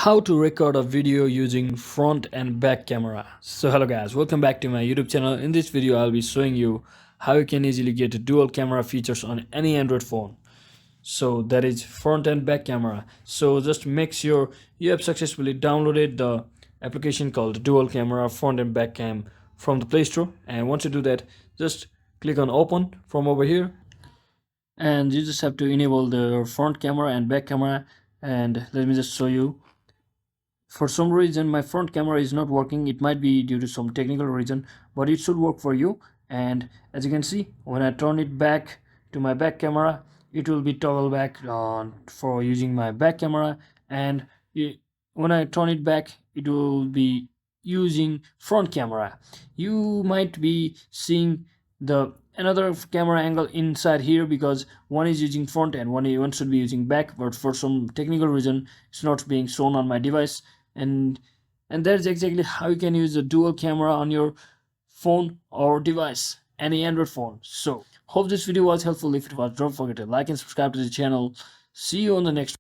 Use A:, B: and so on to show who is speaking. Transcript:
A: How to record a video using front and back camera. So hello guys, welcome back to my YouTube channel. In this video I'll be showing you how you can easily get dual camera features on any Android phone. So that is front and back camera. So just make sure you have successfully downloaded the application called dual camera front and back cam from the Play Store, and once you do that, just click on open from over here, and you just have to enable the front camera and back camera. And let me just show you. For some reason my front camera is not working. It might be due to some technical reason, but it should work for you. And as you can see, when I turn it back to my back camera, it will be toggle back on for using my back camera, and when I turn it back, it will be using front camera. You might be seeing the another camera angle inside here because one is using front and one should be using back, but for some technical reason it's not being shown on my device. And that's exactly how you can use a dual camera on your phone or device, any Android phone. So hope this video was helpful. If it was, don't forget to like and subscribe to the channel. See you on the next